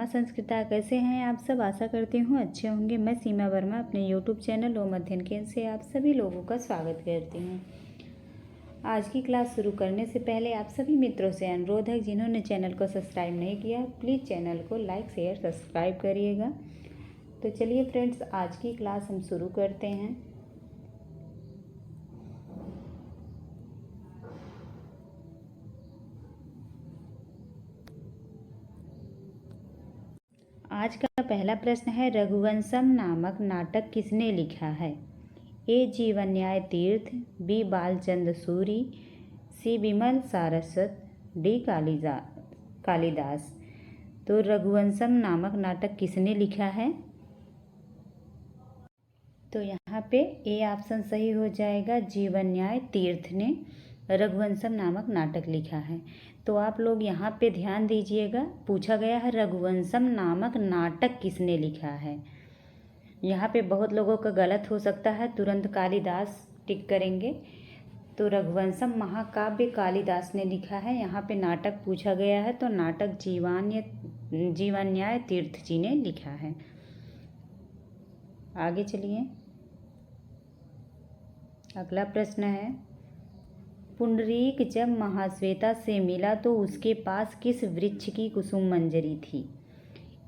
नमः संस्कृता। कैसे हैं आप सब? आशा करती हूँ अच्छे होंगे। मैं सीमा वर्मा अपने यूट्यूब चैनल ओम अध्ययन केंद्र से आप सभी लोगों का स्वागत करती हूँ। आज की क्लास शुरू करने से पहले आप सभी मित्रों से अनुरोध है, जिन्होंने चैनल को सब्सक्राइब नहीं किया प्लीज़ चैनल को लाइक शेयर सब्सक्राइब करिएगा। तो चलिए फ्रेंड्स, आज की क्लास हम शुरू करते हैं। आज का पहला प्रश्न है, रघुवंशम नामक नाटक किसने लिखा है? ए जीवन न्याय तीर्थ, बी बालचंद्र सूरी, सी विमल सारस्वत, डी कालिदास। तो रघुवंशम नामक नाटक किसने लिखा है? तो यहाँ पे ए ऑप्शन सही हो जाएगा, जीवन न्याय तीर्थ ने रघुवंशम नामक नाटक लिखा है। तो आप लोग यहाँ पे ध्यान दीजिएगा, पूछा गया है रघुवंशम नामक नाटक किसने लिखा है। यहाँ पे बहुत लोगों का गलत हो सकता है, तुरंत कालिदास टिक करेंगे। तो रघुवंशम महाकाव्य कालिदास ने लिखा है। यहाँ पे नाटक पूछा गया है तो नाटक जीवन न्याय तीर्थ जी ने लिखा है। आगे चलिए, अगला प्रश्न है, पुंडरीक जब महाश्वेता से मिला तो उसके पास किस वृक्ष की कुसुम मंजरी थी?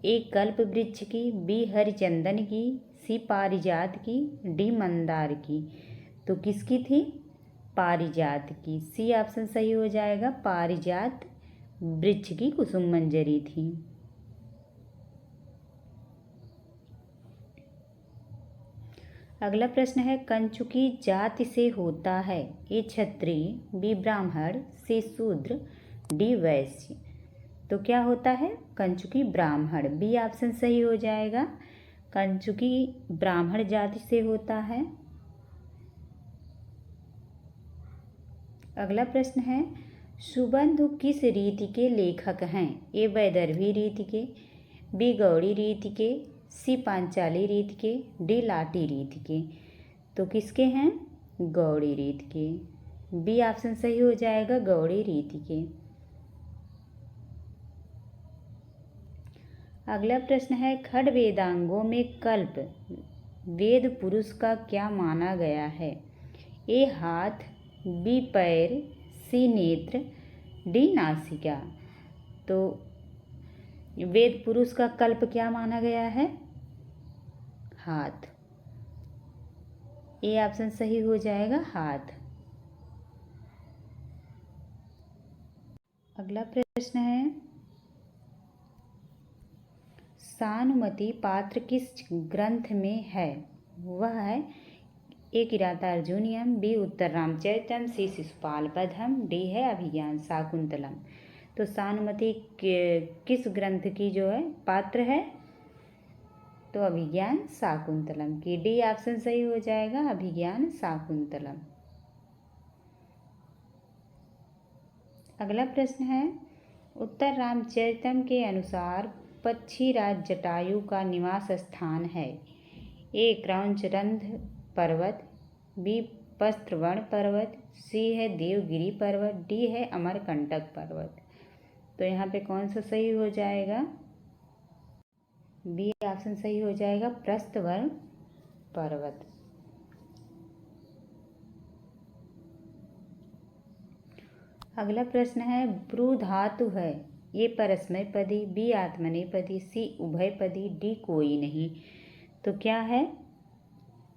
ए कल्प वृक्ष की, बी हरिचंदन की, सी पारिजात की, डी मंदार की। तो किसकी थी? पारिजात की। सी ऑप्शन सही हो जाएगा, पारिजात वृक्ष की कुसुम मंजरी थी। अगला प्रश्न है, कंचुकी जाति से होता है? ए क्षत्रिय, बी ब्राह्मण, सी शूद्र, डी वैश्य। तो क्या होता है? कंचुकी ब्राह्मण। बी ऑप्शन सही हो जाएगा, कंचुकी ब्राह्मण जाति से होता है। अगला प्रश्न है, सुबंधु किस रीति के लेखक हैं? ए वैदर्भी रीति के, बी गौड़ी रीति के, सी पांचाली रीति के, डी लाटी रीति के। तो किसके हैं? गौड़ी रीति के। बी ऑप्शन सही हो जाएगा, गौड़ी रीति के। अगला प्रश्न है, खड़ वेदांगों में कल्प वेद पुरुष का क्या माना गया है? ए हाथ, बी पैर, सी नेत्र, डी नासिका। तो वेद पुरुष का कल्प क्या माना गया है? हाथ। ए ऑप्शन सही हो जाएगा, हाथ। अगला प्रश्न है, सानुमति पात्र किस ग्रंथ में है? वह है ए किरातार्जुनीयम, बी उत्तर रामचरितम, सी शिशुपाल वधम, डी है अभिज्ञान शाकुंतलम। तो सानुमति किस ग्रंथ की जो है पात्र है? तो अभिज्ञान शाकुंतलम की। डी ऑप्शन सही हो जाएगा, अभिज्ञान शाकुंतलम। अगला प्रश्न है, उत्तर रामचरितम के अनुसार पक्षीराज जटायु का निवास स्थान है? ए क्रौंचरंध्र पर्वत, बी पस्त्रवण पर्वत, सी है देवगिरी पर्वत, डी है अमरकंटक पर्वत। तो यहाँ पे कौन सा सही हो जाएगा? बी ऑप्शन सही हो जाएगा, प्रस्थवर्ण पर्वत। अगला प्रश्न है, ब्रू धातु है? ए परस्मैपदी, बी आत्मनेपदी, सी उभयपदी, डी कोई नहीं। तो क्या है?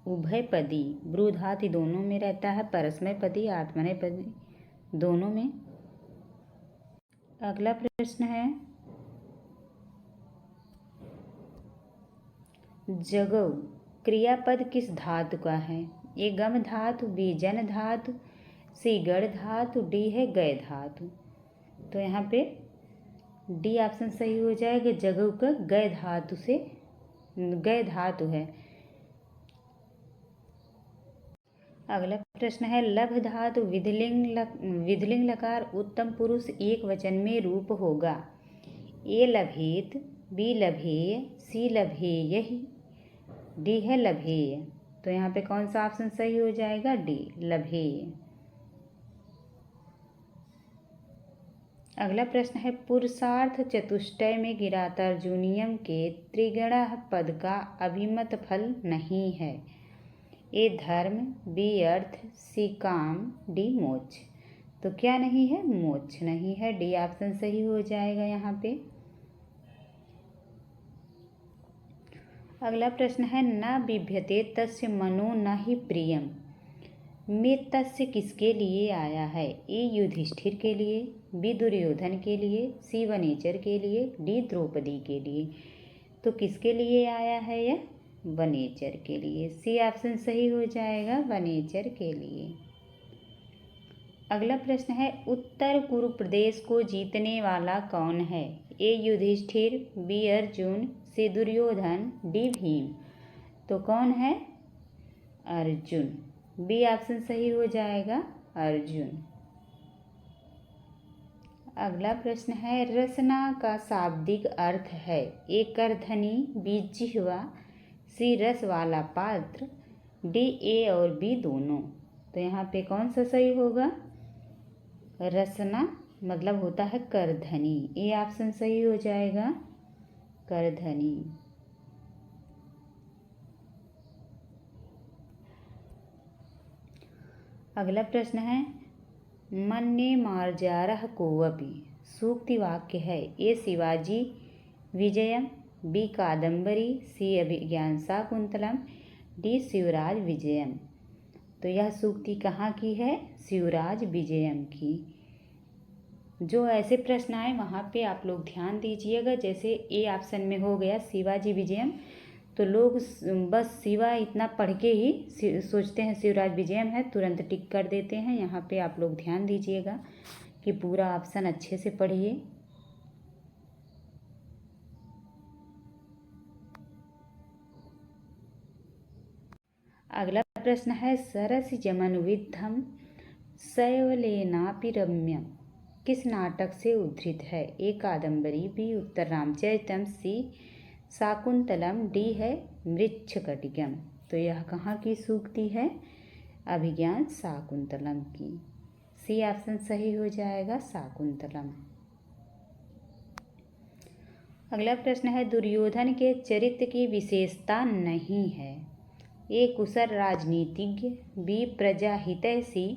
उभयपदी। ब्रू धातु दोनों में रहता है, परस्मैपदी आत्मनेपदी दोनों में। अगला प्रश्न है, जगौ क्रियापद किस धातु का है? ए गम धातु, बी जन धातु, सी गढ़ धातु, डी है गय धातु। तो यहाँ पे डी ऑप्शन सही हो जाएगा, जगौ का गय धातु है। अगला प्रश्न है, लभ धातु विधिलिंग लकार उत्तम पुरुष एक वचन में रूप होगा? ए लभेत, बी लभेय, सी लभेयहि, डी है लभेय। तो यहाँ पे कौन सा ऑप्शन सही हो जाएगा? डी लभेय। अगला प्रश्न है पुरुषार्थ चतुष्टय में गिरा तर्जुनियम के त्रिगुण पद का अभिमत फल नहीं है। ए धर्म, बी अर्थ, सी काम, डी मोक्ष। तो क्या नहीं है? मोक्ष नहीं है। डी ऑप्शन सही हो जाएगा यहाँ पे। अगला प्रश्न है न बिभ्यते तस्य मनो न ही प्रियम में तस्य किसके लिए आया है? ए युधिष्ठिर के लिए, बी दुर्योधन के लिए, सी वनेचर के लिए, डी द्रौपदी के लिए। तो किसके लिए आया है यह? वनेचर के लिए। सी ऑप्शन सही हो जाएगा, वनेचर के लिए। अगला प्रश्न है उत्तर कुरु प्रदेश को जीतने वाला कौन है? ए युधिष्ठिर, बी अर्जुन, सी दुर्योधन, डी भीम। तो कौन है? अर्जुन। बी ऑप्शन सही हो जाएगा, अर्जुन। अगला प्रश्न है रसना का शाब्दिक अर्थ है? ए करधनी, बी जिह्वा, सी रस वाला पात्र, डी ए और बी दोनों। तो यहाँ पे कौन सा सही होगा? रसना मतलब होता है करधनी। ए ऑप्शन सही हो जाएगा, करधनी। अगला प्रश्न है मन्ने मार्जारः कोऽपि सूक्ति वाक्य है? ए शिवाजी विजयम, बी कादम्बरी, सी अभिज्ञान शाकुंतलम, डी शिवराज विजयम। तो यह सूक्ति कहाँ की है? शिवराज विजयम की। जो ऐसे प्रश्न आए वहाँ पे आप लोग ध्यान दीजिएगा। जैसे ए ऑप्शन में हो गया शिवाजी विजयम, तो लोग बस शिवा इतना पढ़ के ही सोचते हैं शिवराज विजयम है, तुरंत टिक कर देते हैं। यहाँ पे आप लोग ध्यान दीजिएगा कि पूरा ऑप्शन अच्छे से पढ़िए। अगला प्रश्न है सरसिजमनुविद्धं शैवलेनापि रम्यम किस नाटक से उद्धृत है? ए कादम्बरी, बी उत्तर रामचरितम, सी शाकुंतलम, डी है मृच्छकटिकम। तो यह कहाँ की सूक्ति है? अभिज्ञान शाकुंतलम की। सी ऑप्शन सही हो जाएगा, शाकुंतलम। अगला प्रश्न है दुर्योधन के चरित्र की विशेषता नहीं है? ए कुशल राजनीतिज्ञ, बी प्रजाहितैषी,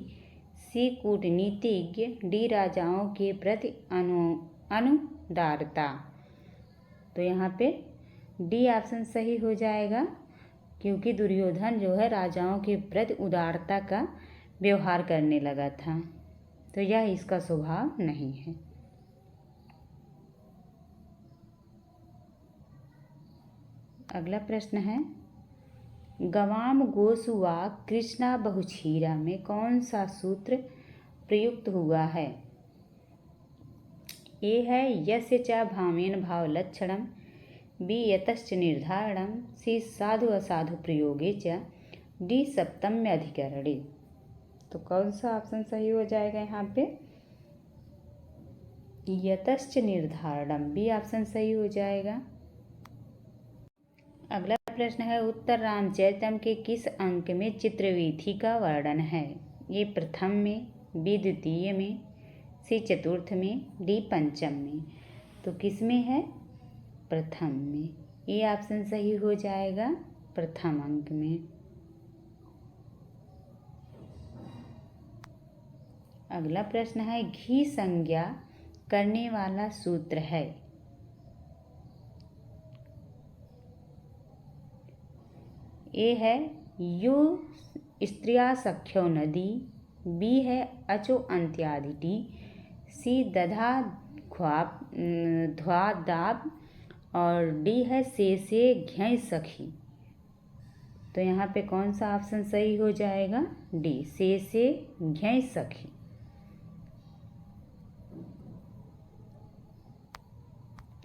सी कूटनीतिज्ञ, डी राजाओं के प्रति अनुदारता। तो यहाँ पे डी ऑप्शन सही हो जाएगा, क्योंकि दुर्योधन जो है राजाओं के प्रति उदारता का व्यवहार करने लगा था। तो यह इसका स्वभाव नहीं है। अगला प्रश्न है गवाम गोसुआ कृष्णा बहुछीरा में कौन सा सूत्र प्रयुक्त हुआ है? ए है यस्य च भावेन भाव लक्षणम, बी यतश्च निर्धारणम, सी साधु असाधु प्रयोगे च, डी सप्तम्य अधिकरणे। तो कौन सा ऑप्शन सही हो जाएगा यहाँ पे? यतश्च निर्धारणम, बी ऑप्शन सही हो जाएगा। अगला प्रश्न है उत्तर रामचरितम के किस अंक में चित्रवीथी का वर्णन है? ये प्रथम में, बी द्वितीय में, सी चतुर्थ में, डी पंचम में। तो किस में है? प्रथम में। ये ऑप्शन सही हो जाएगा, प्रथम अंक में। अगला प्रश्न है घी संज्ञा करने वाला सूत्र है? ए है यु स्त्रिया सख्यो नदी, बी है अचो अंत्यादिटी, सी दधा ध्वा दाब, और डी है से घ्य सखी। तो यहाँ पे कौन सा ऑप्शन सही हो जाएगा? डी से घ्य सखी।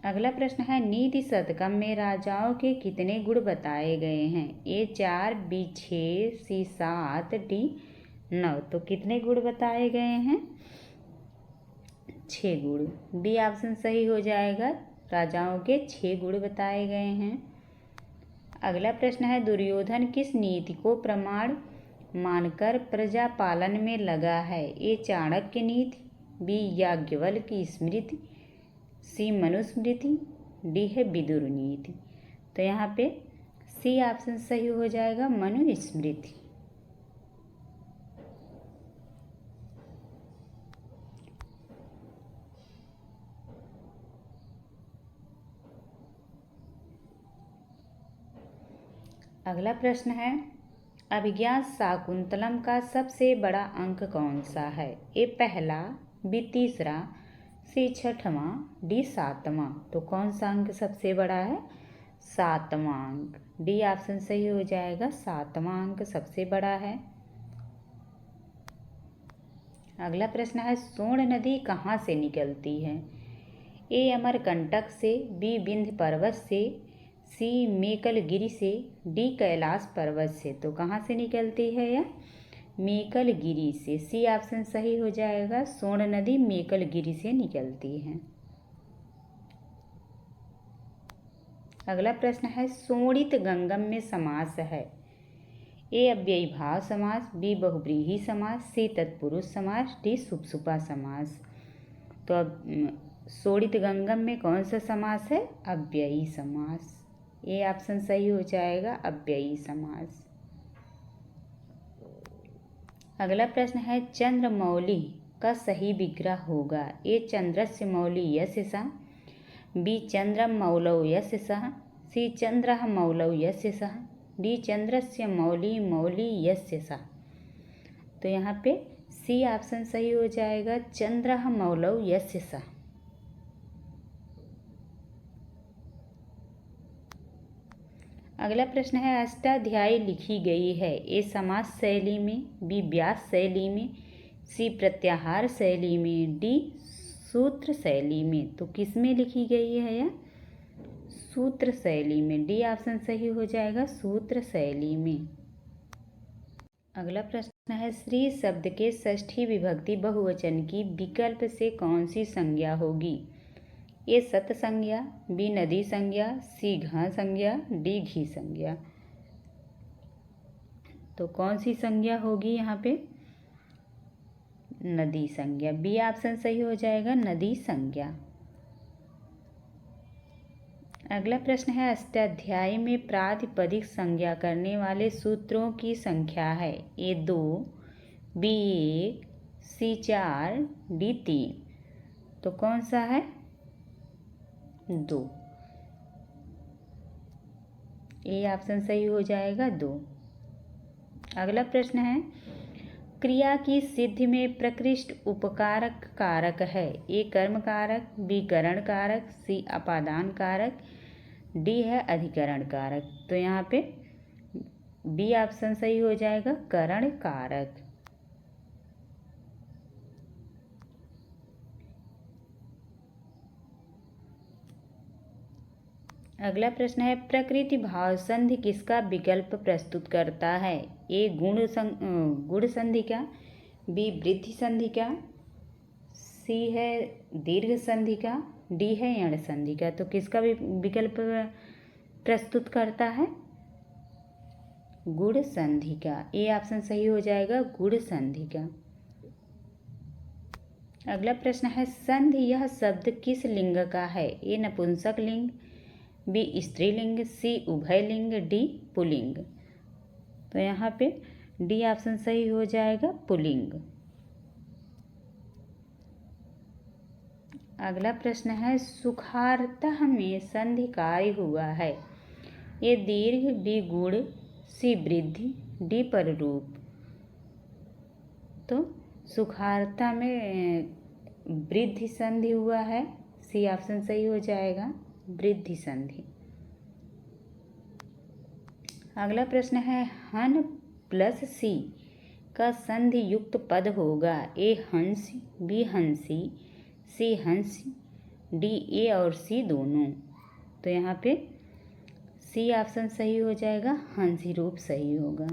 अगला प्रश्न है नीति शतकम में राजाओं के कितने गुण बताए गए हैं? ए 4, बी 6, सी 7, डी 9। तो कितने गुण बताए गए हैं? 6 गुण। डी ऑप्शन सही हो जाएगा, राजाओं के 6 गुण बताए गए हैं। अगला प्रश्न है दुर्योधन किस नीति को प्रमाण मानकर प्रजा पालन में लगा है? ए चाणक्य नीति, बी याज्ञवल्क्य की स्मृति, सी मनुस्मृति, डी है विदुर नीति। तो यहाँ पे सी ऑप्शन सही हो जाएगा, मनुस्मृति। अगला प्रश्न है, अभिज्ञान शाकुंतलम का सबसे बड़ा अंक कौन सा है? ए पहला, बी तीसरा, सी छठवां, डी सातवां। तो कौन सा अंक सबसे बड़ा है? सातवां अंक। डी ऑप्शन सही हो जाएगा, सातवां अंक सबसे बड़ा है। अगला प्रश्न है, सोन नदी कहाँ से निकलती है? ए अमरकंटक से, बी विंध्य पर्वत से, सी मेकलगिरी से, डी कैलाश पर्वत से। तो कहाँ से निकलती है यह? मेकलगिरी से। सी ऑप्शन सही हो जाएगा, सोन नदी मेकलगिरी से निकलती है। अगला प्रश्न है, सोणित गंगम में समास है? ए अव्ययी भाव समास, बी बहुव्रीहि समास, सी तत्पुरुष समास, डी शुभाशुभा समास। तो अब सोणित गंगम में कौन सा समास है? अव्ययी समास। ए ऑप्शन सही हो जाएगा, अव्ययी समास। अगला प्रश्न है, चंद्रमौली का सही विग्रह होगा? ए चंद्रस्य मौली यस्य सः, बी चंद्रम मौलौ यस्य सः, सी चंद्रः मौलौ यस्य सः, डी चंद्रस्य मौली मौली यस्य सः। तो यहाँ पे सी ऑप्शन सही हो जाएगा, चंद्रः मौलौ यस्य सः। अगला प्रश्न है, अष्टाध्यायी लिखी गई है? ए समास शैली में, बी व्यास शैली में, सी प्रत्याहार शैली में, डी सूत्र शैली में। तो किस में लिखी गई है यह? सूत्र शैली में। डी ऑप्शन सही हो जाएगा, सूत्र शैली में। अगला प्रश्न है, श्री शब्द के षष्ठी विभक्ति बहुवचन की विकल्प से कौन सी संज्ञा होगी? ए सत संज्ञा, बी नदी संज्ञा, सी घ संज्ञा, डी घी संज्ञा। तो कौन सी संज्ञा होगी यहाँ पे? नदी संज्ञा। बी ऑप्शन सही हो जाएगा, नदी संज्ञा। अगला प्रश्न है, अष्टाध्यायी में प्रातिपदिक संज्ञा करने वाले सूत्रों की संख्या है? ए 2, बी 1, सी 4, डी 3। तो कौन सा है? 2। ए ऑप्शन सही हो जाएगा, 2। अगला प्रश्न है, क्रिया की सिद्धि में प्रकृष्ट उपकारक कारक है? ए कर्म कारक, बी करण कारक, सी अपादान कारक, डी है अधिकरण कारक। तो यहाँ पे बी ऑप्शन सही हो जाएगा, करण कारक। अगला प्रश्न है, प्रकृति भाव संधि किसका विकल्प प्रस्तुत करता है? ए गुण संधि का, बी वृद्धि संधि का, सी है दीर्घ संधि का, डी है यण संधि का। तो किसका विकल्प प्रस्तुत करता है? गुण संधि का। ए ऑप्शन सही हो जाएगा, गुण संधि का। अगला प्रश्न है, संधि यह शब्द किस लिंग का है? ए नपुंसक लिंग, बी स्त्रीलिंग, सी उभयलिंग, डी पुल्लिंग। तो यहाँ पे डी ऑप्शन सही हो जाएगा, पुल्लिंग। अगला प्रश्न है, सुखार्तः में संधि कार्य हुआ है? ए दीर्घ, बी गुण, सी वृद्धि, डी पररूप। तो सुखार्ता में वृद्धि संधि हुआ है। सी ऑप्शन सही हो जाएगा, वृद्धि संधि। अगला प्रश्न है, हन प्लस सी का संधि युक्त पद होगा? ए हंस, बी हंसी, सी हंसी, डी ए और सी दोनों। तो यहाँ पे सी ऑप्शन सही हो जाएगा, हंसी रूप सही होगा।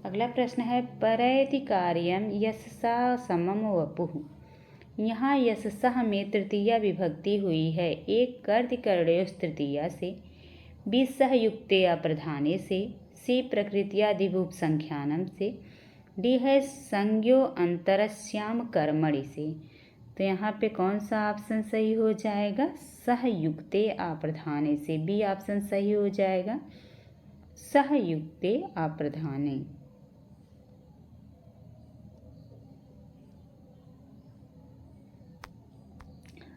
अगला प्रश्न है, परैति कार्यम यशसा समम वपुः यहाँ यशसः में तृतीया विभक्ति हुई है। एक कर्त कर्णयोस् तृतीया से, बी सह युक्ते अप्रधाने से, सी प्रकृत्यादिभूत संख्यानम से, डी है संज्ञो अंतरस्याम कर्मणि से। तो यहाँ पे कौन सा ऑप्शन सही हो जाएगा? सहयुक्ते अप्रधाने से, बी ऑप्शन सही हो जाएगा, सहयुक्ते अप्रधाने।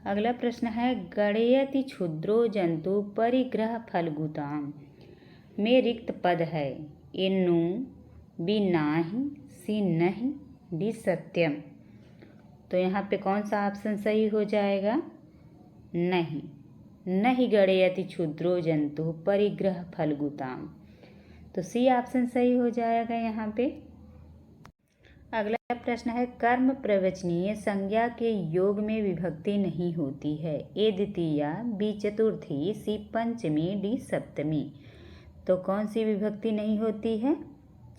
अगला प्रश्न है गणयति क्षुद्रो जंतु परिग्रह फलगुताम में रिक्त पद है। ए नु, बी नाही, सी नहीं, डी सत्यम। तो यहाँ पे कौन सा ऑप्शन सही हो जाएगा? नहीं, नहीं गणयति क्षुद्रो जंतु परिग्रह फलगुताम। तो सी ऑप्शन सही हो जाएगा यहाँ पे। अगला प्रश्न है कर्म प्रवचनीय संज्ञा के योग में विभक्ति नहीं होती है। ए द्वितीया, बी चतुर्थी, सी पंचमी, डी सप्तमी। तो कौन सी विभक्ति नहीं होती है?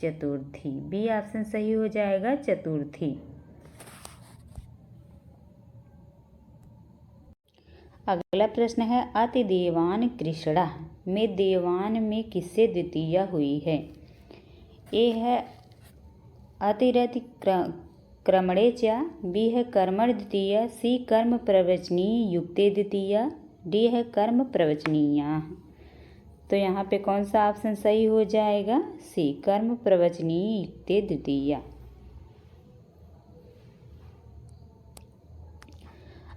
चतुर्थी, बी ऑप्शन सही हो जाएगा, चतुर्थी। अगला प्रश्न है अतिदेवान कृष्णा में देवान में किससे द्वितीया हुई है? ए है अतिरति क्रमणे च, बी है कर्मण द्वितीया, सी कर्म प्रवचनीय युक्ते द्वितीया, डी है कर्म प्रवचनीया। तो यहाँ पे कौन सा ऑप्शन सही हो जाएगा? सी कर्म प्रवचनीय युक्ते द्वितीया।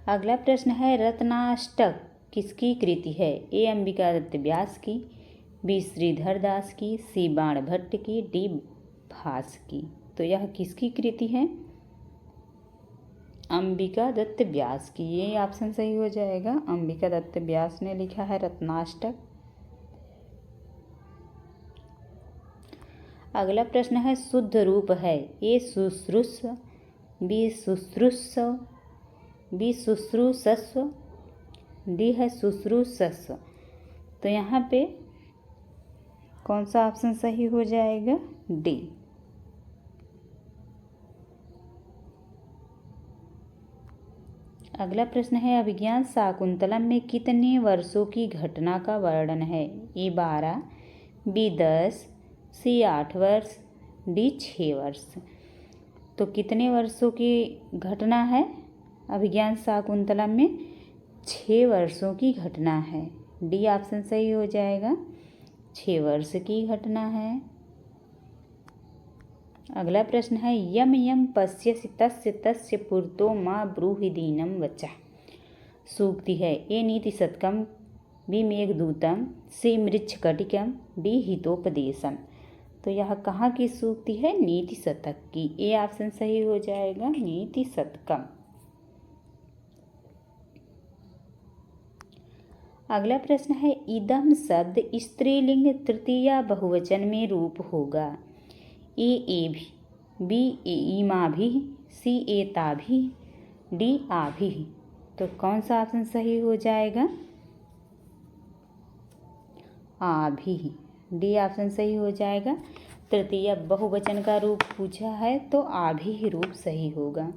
अगला प्रश्न है रत्नाष्टक किसकी कृति है? ए अंबिका दत्त व्यास की, बी श्रीधर दास की, सी बाण भट्ट की, डी भास की। तो यह किसकी कृति है? अंबिका दत्त व्यास की, ये ऑप्शन सही हो जाएगा। अंबिका दत्त व्यास ने लिखा है रत्नाष्टक। अगला प्रश्न है शुद्ध रूप है। ए शुश्रूष, बी शुश्रूषव, बी शुश्रूषस्व, डी है शुश्रूषस्व। तो यहाँ पे कौन सा ऑप्शन सही हो जाएगा? डी। अगला प्रश्न है अभिज्ञान शाकुंतलम में कितने वर्षों की घटना का वर्णन है? ए 12, बी 10, सी 8 वर्ष, डी 6 वर्ष। तो कितने वर्षों की घटना है अभिज्ञान शाकुंतलम में? 6 वर्षों की घटना है, डी ऑप्शन सही हो जाएगा, 6 वर्ष की घटना है। अगला प्रश्न है यम यम पश्यसि तस्य तस्य पुरतो माँ ब्रूहि दीनम वचा। सूक्ति है। ए नीति शतकम, बी मेघदूतम, सी मृच्छकटिकम, डी हितोपदेशम। तो यह कहाँ की सूक्ति है? नीति शतक की, ए ऑप्शन सही हो जाएगा, नीति शतकम। अगला प्रश्न है इदम शब्द स्त्रीलिंग तृतीया बहुवचन में रूप होगा। ए एभि, बी इमाभि, सी एताभि, डी आभि। तो कौन सा ऑप्शन सही हो जाएगा? आभि, डी ऑप्शन सही हो जाएगा। तृतीया बहुवचन का रूप पूछा है तो आभि ही रूप सही होगा।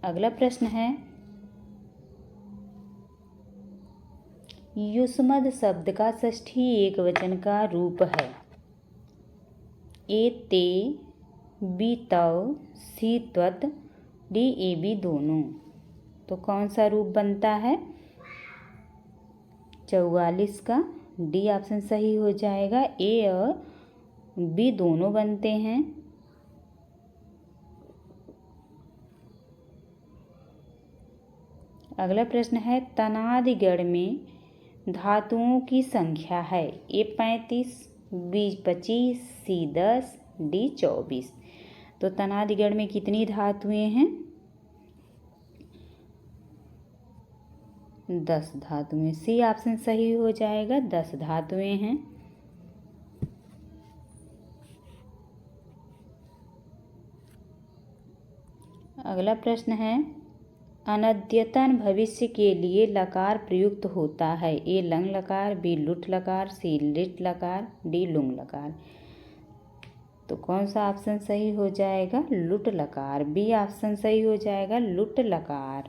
अगला प्रश्न है युष्मद शब्द का षष्ठी एकवचन का रूप है। ए ते, बी तव, सी त्वत, डी ए बी दोनों। तो कौन सा रूप बनता है? 44 का, डी ऑप्शन सही हो जाएगा। ए और बी दोनों बनते हैं। अगला प्रश्न है तनादिगण में धातुओं की संख्या है। ए 35, बी 25, सी 10, डी 24। तो तनादिगण में कितनी धातुएं हैं? 10 धातुएं, सी ऑप्शन सही हो जाएगा, 10 धातुएं हैं। अगला प्रश्न है अनद्यतन भविष्य के लिए लकार प्रयुक्त होता है। ए लंग लकार, बी लुट लकार, सी लिट लकार, डी लुंग लकार। तो कौन सा ऑप्शन सही हो जाएगा? लुट लकार। बी ऑप्शन सही हो जाएगा, लुट लकार।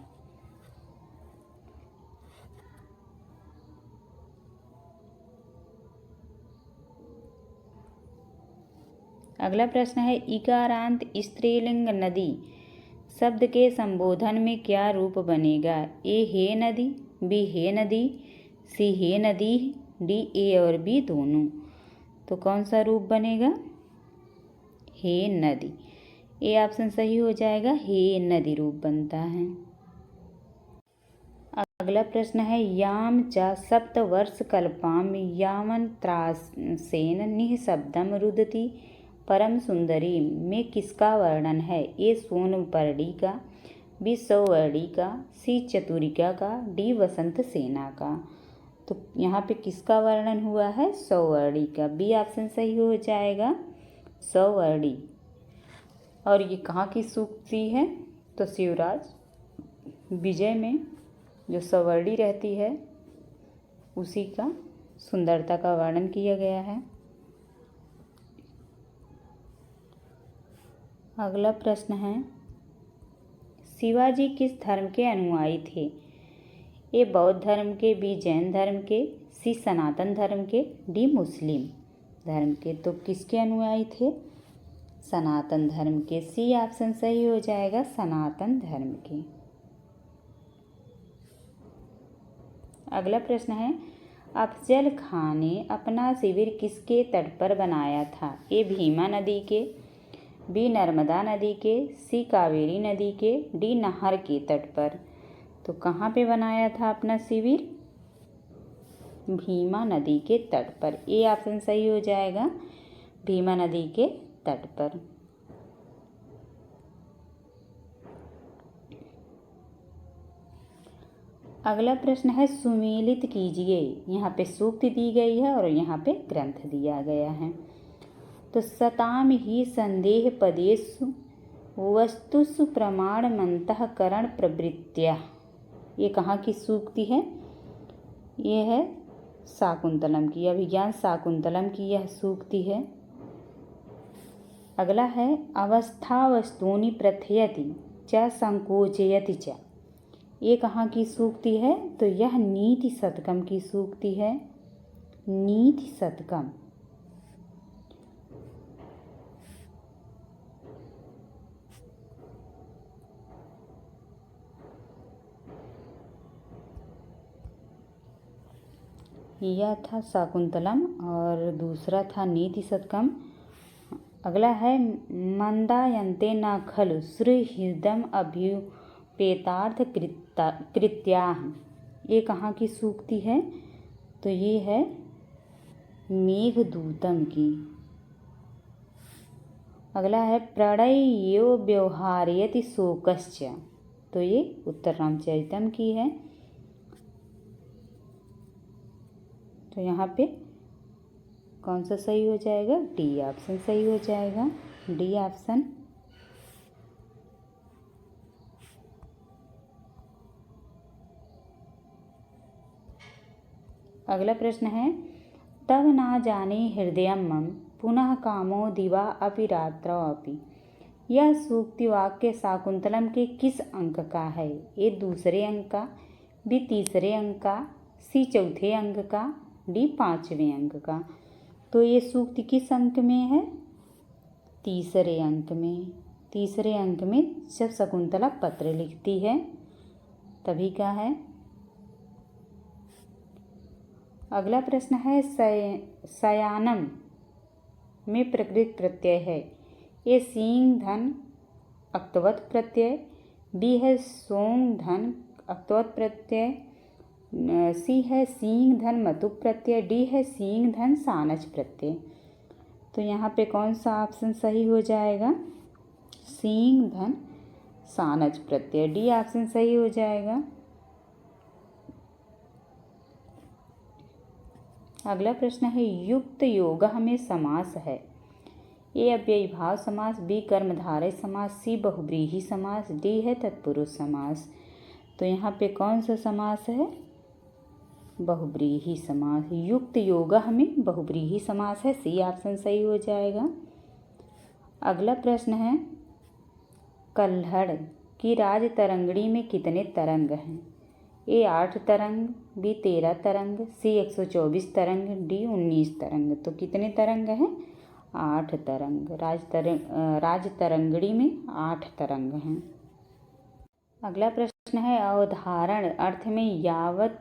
अगला प्रश्न है इकारांत स्त्रीलिंग नदी शब्द के संबोधन में क्या रूप बनेगा? ए हे नदी, बी हे नदी, सी हे नदी, डी ए और बी दोनों। तो कौन सा रूप बनेगा? हे नदी। ए ऑप्शन सही हो जाएगा, हे नदी रूप बनता है। अगला प्रश्न है याम च सप्तवर्षकल्पां यावन्त्रासेन निःशब्दं रुदति परम सुंदरी में किसका वर्णन है? ए सोनपर्णी का, बी सौवर्णी का, सी चतुरिका का, डी वसंत सेना का। तो यहाँ पे किसका वर्णन हुआ है? सौवर्णी का। बी ऑप्शन सही हो जाएगा, सौवर्णी। और ये कहाँ की सूक्ति है? तो शिवराज विजय में जो सौवर्णी रहती है उसी का सुंदरता का वर्णन किया गया है। अगला प्रश्न है शिवाजी किस धर्म के अनुयायी थे? ए बौद्ध धर्म के, बी जैन धर्म के, सी सनातन धर्म के, डी मुस्लिम धर्म के। तो किसके अनुयायी थे? सनातन धर्म के। सी ऑप्शन सही हो जाएगा, सनातन धर्म के। अगला प्रश्न है अफजल खां ने अपना शिविर किसके तट पर बनाया था? ए भीमा नदी के, बी नर्मदा नदी के, सी कावेरी नदी के, डी नहर के तट पर। तो कहाँ पे बनाया था अपना शिविर? भीमा नदी के तट पर। ए ऑप्शन सही हो जाएगा, भीमा नदी के तट पर। अगला प्रश्न है सुमेलित कीजिए। यहाँ पे सूक्ति दी गई है और यहाँ पे ग्रंथ दिया गया है। तो सताम ही संदेह पदेषु वस्तुषु प्रमाणमंतःकरण प्रवृत्त्या। ये कहाँ की सूक्ति है? ये है शाकुंतलम की, अभिज्ञान शाकुंतलम की यह सूक्ति है। अगला है अवस्था वस्तूनि प्रथयति च संकोचयति च। ये कहाँ की सूक्ति है? तो यह नीति शतकम की सूक्ति है, नीति शतकम। यह था शाकुंतलम और दूसरा था नीति शतकम। अगला है मंदायन्ते न खलु सुहृदम् अभ्युपेतार्थ कृत्याः। ये कहाँ की सूक्ति है? तो ये है मेघदूतम की। अगला है प्रणयो व्यवहारयति शोकश्च। तो ये उत्तर रामचरितम की है। तो यहाँ पे कौन सा सही हो जाएगा? डी ऑप्शन सही हो जाएगा, डी ऑप्शन। अगला प्रश्न है तब ना जाने हृदयं मम पुनः कामो दिवा अपि रात्रौ अपि। यह सूक्ति वाक्य शाकुंतलम के किस अंक का है? ए दूसरे अंक का, बी तीसरे अंक का, सी चौथे अंक का, डी पांचवें अंक का। तो ये सूक्ति किस अंक में है? तीसरे अंक में। तीसरे अंक में जब शकुंतला पत्र लिखती है तभी का है। अगला प्रश्न है शयानम में प्रकृत प्रत्यय है। ये सींग धन अक्तवत प्रत्यय, बी है सोंग धन अक्तवत प्रत्यय, सी है सींग धन मतुप प्रत्यय, डी है सींग धन सानच प्रत्यय। तो यहाँ पे कौन सा ऑप्शन सही हो जाएगा? सींग धन सानच प्रत्यय, डी ऑप्शन सही हो जाएगा। अगला प्रश्न है युक्त योग में समास है। ए अव्ययीभाव समास, बी कर्मधारय समास, सी बहुव्रीहि समास, डी है तत्पुरुष समास। तो यहाँ पे कौन सा समास है? बहुव्रीहि समास। युक्त योग में बहुव्रीहि समास है, सी ऑप्शन सही हो जाएगा। अगला प्रश्न है, कल्हड़ की राज तरंगड़ी में कितने तरंग हैं? ए 8 तरंग, बी 13 तरंग, सी 124 तरंग, डी 19 तरंग। तो कितने तरंग हैं? 8 तरंग। राज तरंगड़ी में 8 तरंग हैं। अगला प्रश्न है, अवधारण अर्थ में यावत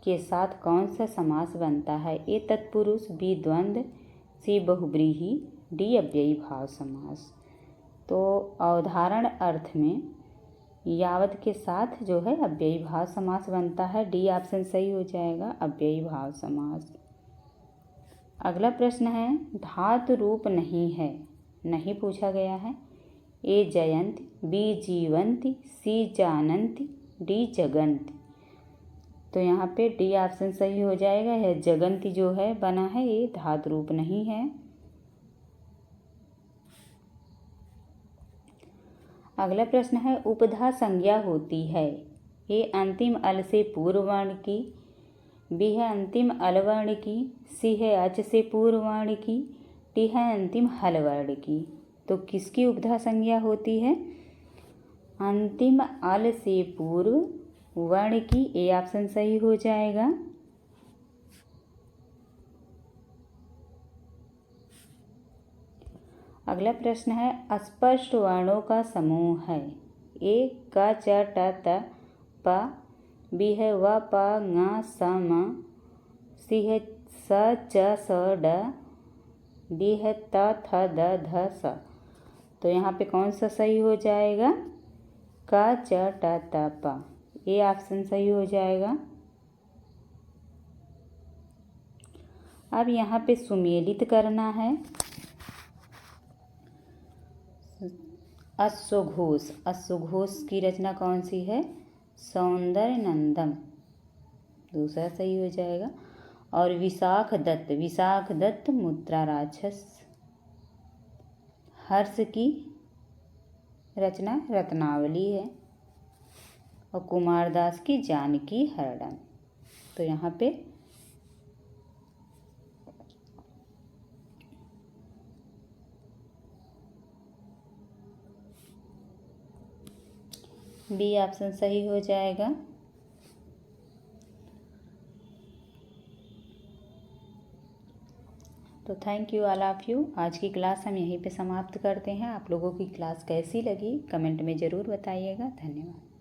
के साथ कौन सा समास बनता है? ए तत्पुरुष, बी द्वंद्व, सी बहुव्रीहि, डी अव्ययी भाव समास। तो अवधारण अर्थ में यावत के साथ जो है अव्ययी भाव समास बनता है। डी ऑप्शन सही हो जाएगा, अव्ययी भाव समास। अगला प्रश्न है, धातु रूप नहीं है, नहीं पूछा गया है। ए जयंती, बी जीवंती, सी जानंती, डी जगंती। तो यहाँ पे डी ऑप्शन सही हो जाएगा। यह जगंती जो है बना है, ये धातु रूप नहीं है। अगला प्रश्न है, उपधा संज्ञा होती है। ए अंतिम अल से पूर्व वर्ण की, बी है अंतिम अल वर्ण की, सी है अच से पूर्व वर्ण की, डी है अंतिम हल वर्ण की। तो किसकी उपधा संज्ञा होती है? अंतिम अल से पूर्व वर्ण की। ए ऑप्शन सही हो जाएगा। अगला प्रश्न है, अस्पष्ट वर्णों का समूह है। ए क च ट त प, बी है व प ङ स म, सी है स च स ड, डी है त थ द ध स। तो यहाँ पे कौन सा सही हो जाएगा? क च ट त प। ए ऑप्शन सही हो जाएगा। अब यहाँ पे सुमेलित करना है। अश्वघोष, अश्वघोष की रचना कौन सी है? सौंदर्य नंदन, दूसरा सही हो जाएगा। और विशाख दत्त, विशाख दत्त मुद्रा राक्षस। हर्ष की रचना रत्नावली है। और कुमारदास की जानकी हरदम। तो यहाँ पे बी ऑप्शन सही हो जाएगा। तो thank you all of you. आज की क्लास हम यहीं पे समाप्त करते हैं। आप लोगों की क्लास कैसी लगी कमेंट में ज़रूर बताइएगा। धन्यवाद।